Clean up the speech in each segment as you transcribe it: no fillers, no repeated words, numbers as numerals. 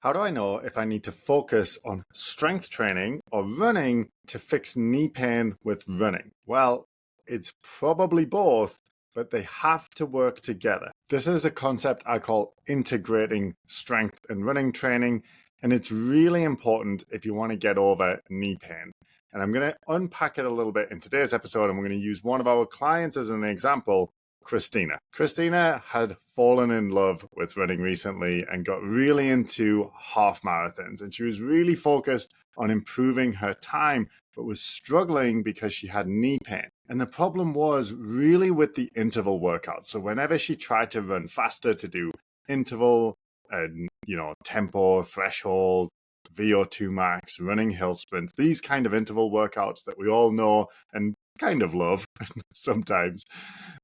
How do I know if I need to focus on strength training or running to fix knee pain with running? Well, it's probably both, but they have to work together. This is a concept I call integrating strength and running training, and it's really important if you want to get over knee pain. And I'm going to unpack it a little bit in today's episode, and we're going to use one of our clients as an example, Christina. Christina had fallen in love with running recently and got really into half marathons. And she was really focused on improving her time, but was struggling because she had knee pain. And the problem was really with the interval workouts. So whenever she tried to run faster to do interval and, tempo, threshold, VO2 max, running hill sprints, these kind of interval workouts that we all know and kind of love sometimes.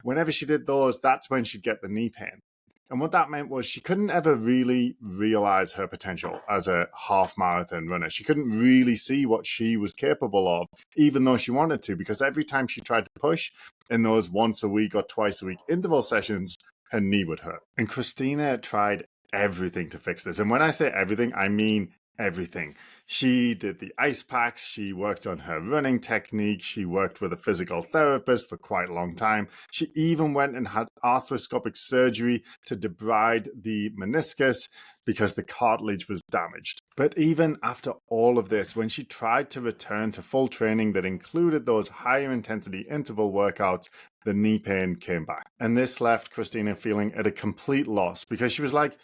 Whenever she did those, that's when she'd get the knee pain. And what that meant was she couldn't ever really realize her potential as a half marathon runner. She couldn't really see what she was capable of, even though she wanted to, because every time she tried to push in those once a week or twice a week interval sessions, her knee would hurt. And Christina tried everything to fix this. And when I say everything, I mean everything. She did the ice packs, she worked on her running technique, she worked with a physical therapist for quite a long time. She even went and had arthroscopic surgery to debride the meniscus because the cartilage was damaged. But even after all of this, when she tried to return to full training that included those higher intensity interval workouts, the knee pain came back. And this left Christina feeling at a complete loss because she was like,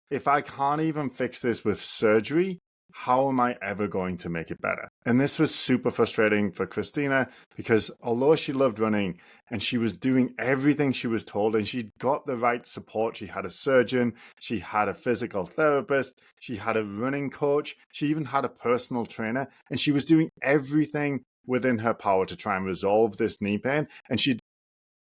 if I can't even fix this with surgery, how am I ever going to make it better? And this was super frustrating for Christina because although she loved running and she was doing everything she was told and she got the right support, she had a surgeon, she had a physical therapist, she had a running coach, she even had a personal trainer, and she was doing everything within her power to try and resolve this knee pain. And she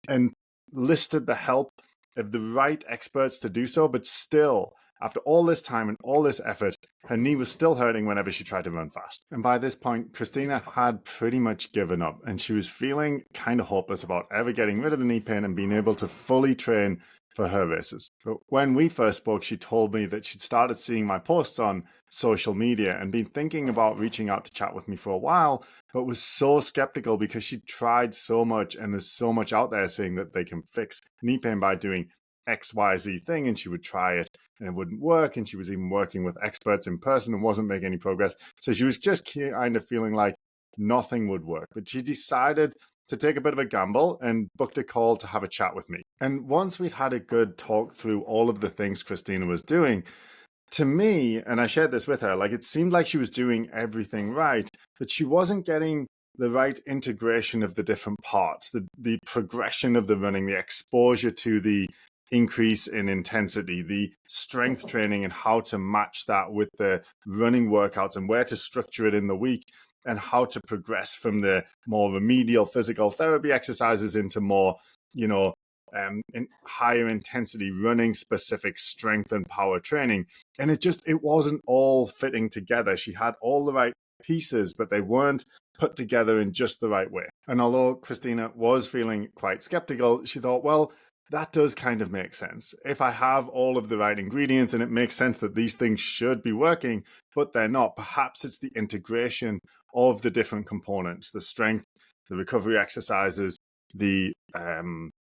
enlisted the help of the right experts to do so, but still, after all this time and all this effort, her knee was still hurting whenever she tried to run fast. And by this point, Christina had pretty much given up and she was feeling kind of hopeless about ever getting rid of the knee pain and being able to fully train for her races. But when we first spoke, she told me that she'd started seeing my posts on social media and been thinking about reaching out to chat with me for a while, but was so skeptical because she'd tried so much and there's so much out there saying that they can fix knee pain by doing XYZ thing, and she would try it and it wouldn't work, and she was even working with experts in person and wasn't making any progress. So she was just kind of feeling like nothing would work. But she decided to take a bit of a gamble and booked a call to have a chat with me. And once we'd had a good talk through all of the things Christina was doing, to me, and I shared this with her, like it seemed like she was doing everything right, but she wasn't getting the right integration of the different parts, the progression of the running, the exposure to the increase in intensity, the strength training and how to match that with the running workouts and where to structure it in the week and how to progress from the more remedial physical therapy exercises into more, in higher intensity running specific strength and power training. And it wasn't all fitting together. She had all the right pieces, but they weren't put together in just the right way. And although Christina was feeling quite skeptical, she thought, well, that does kind of make sense. If I have all of the right ingredients and it makes sense that these things should be working, but they're not, perhaps it's the integration of the different components, the strength, the recovery exercises, the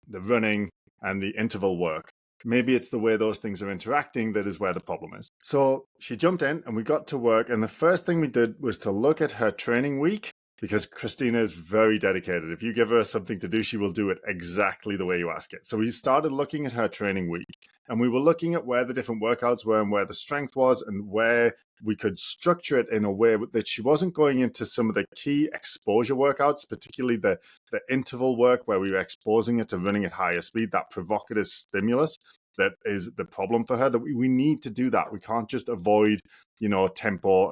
running and the interval work. Maybe it's the way those things are interacting that is where the problem is. So she jumped in and we got to work. And the first thing we did was to look at her training week, because Christina is very dedicated. If you give her something to do, she will do it exactly the way you ask it. So we started looking at her training week and we were looking at where the different workouts were and where the strength was and where we could structure it in a way that she wasn't going into some of the key exposure workouts, particularly the interval work where we were exposing it to running at higher speed, that provocative stimulus that is the problem for her, that we need to do that. We can't just avoid, tempo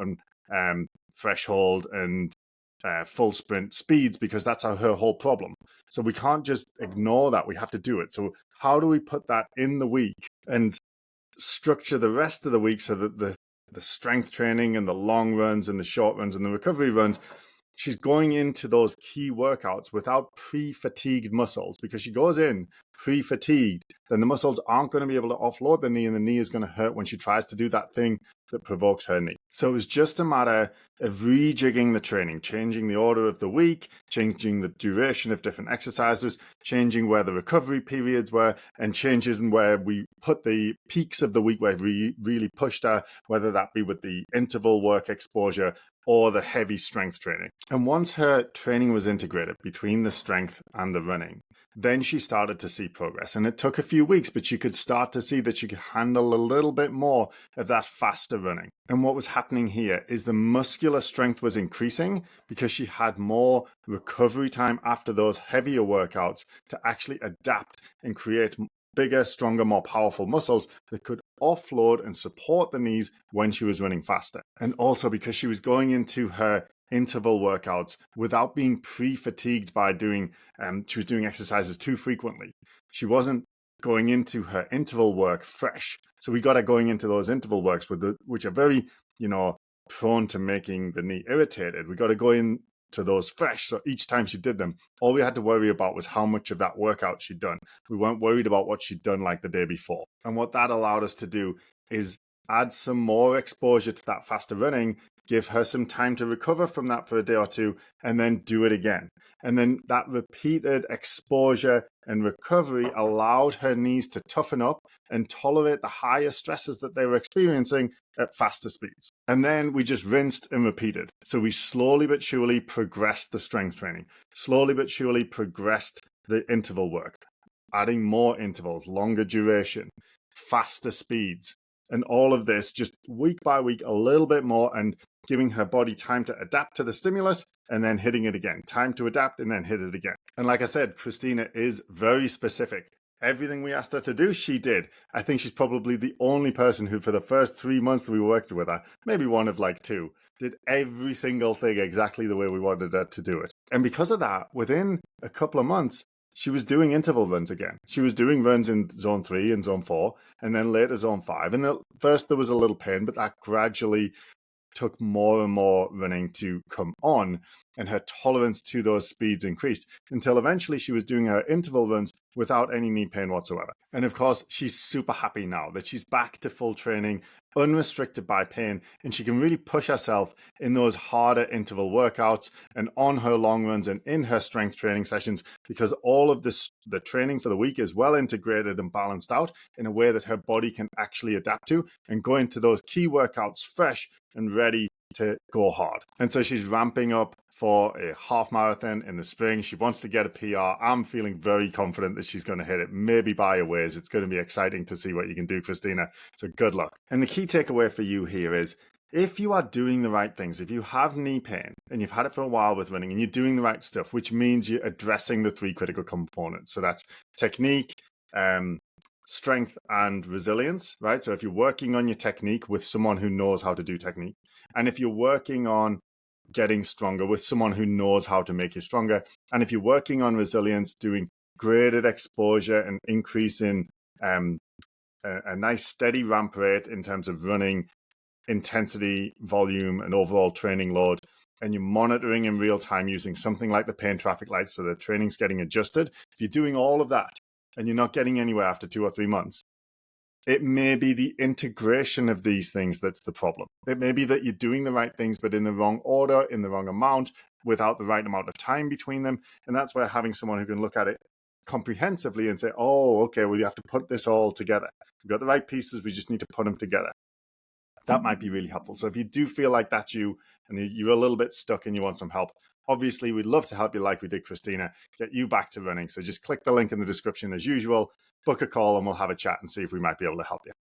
and threshold and full sprint speeds because that's her whole problem. So we can't just ignore that. We have to do it. So how do we put that in the week and structure the rest of the week so that the strength training and the long runs and the short runs and the recovery runs she's going into those key workouts without pre-fatigued muscles, because she goes in pre-fatigued, then the muscles aren't going to be able to offload the knee, and the knee is going to hurt when she tries to do that thing that provokes her knee. So it was just a matter of rejigging the training, changing the order of the week, changing the duration of different exercises, changing where the recovery periods were, and changing where we put the peaks of the week where we really pushed her, whether that be with the interval work exposure or the heavy strength training. And once her training was integrated between the strength and the running, then she started to see progress. And it took a few weeks, but you could start to see that she could handle a little bit more of that faster running. And what was happening here is the muscular strength was increasing because she had more recovery time after those heavier workouts to actually adapt and create bigger, stronger, more powerful muscles that could offload and support the knees when she was running faster. And also because she was going into her interval workouts without being pre-fatigued by she was doing exercises too frequently. She wasn't going into her interval work fresh. So we got her going into those interval works which are very, prone to making the knee irritated. We got to go in to those fresh. So each time she did them, all we had to worry about was how much of that workout she'd done. We weren't worried about what she'd done like the day before. And what that allowed us to do is add some more exposure to that faster running, give her some time to recover from that for a day or two, and then do it again. And then that repeated exposure and recovery allowed her knees to toughen up and tolerate the higher stresses that they were experiencing at faster speeds. And then we just rinsed and repeated. So we slowly but surely progressed the strength training, slowly but surely progressed the interval work, adding more intervals, longer duration, faster speeds, and all of this just week by week a little bit more, and giving her body time to adapt to the stimulus and then hitting it again, time to adapt and then hit it again. And like I said, Christina is very specific. Everything we asked her to do, she did. I think she's probably the only person who, for the first 3 months that we worked with her, maybe one of like two, did every single thing exactly the way we wanted her to do it. And because of that, within a couple of months, she was doing interval runs again. She was doing runs in zone 3 and zone 4, and then later zone 5. And at first there was a little pain, but that gradually took more and more running to come on, and her tolerance to those speeds increased until eventually she was doing her interval runs without any knee pain whatsoever. And of course, she's super happy now that she's back to full training, unrestricted by pain, and she can really push herself in those harder interval workouts and on her long runs and in her strength training sessions, because all of this, the training for the week, is well integrated and balanced out in a way that her body can actually adapt to and go into those key workouts fresh and ready to go hard. And so she's ramping up for a half marathon in the spring. She wants to get a PR. I'm feeling very confident that she's going to hit it, maybe by a ways. It's going to be exciting to see what you can do, Christina. So good luck. And the key takeaway for you here is, if you are doing the right things, if you have knee pain and you've had it for a while with running and you're doing the right stuff, which means you're addressing the 3 critical components. So that's technique, strength, and resilience, right? So if you're working on your technique with someone who knows how to do technique, and if you're working on getting stronger with someone who knows how to make you stronger, and if you're working on resilience, doing graded exposure and increase in a nice steady ramp rate in terms of running intensity, volume, and overall training load, and you're monitoring in real time using something like the pain traffic lights so the training's getting adjusted, if you're doing all of that and you're not getting anywhere after 2 or 3 months, it may be the integration of these things that's the problem. It may be that you're doing the right things, but in the wrong order, in the wrong amount, without the right amount of time between them. And that's where having someone who can look at it comprehensively and say, oh, okay, well, you have to put this all together. We've got the right pieces, we just need to put them together. That might be really helpful. So if you do feel like that's you and you're a little bit stuck and you want some help, obviously we'd love to help you like we did Christina, get you back to running. So just click the link in the description as usual, book a call, and we'll have a chat and see if we might be able to help you.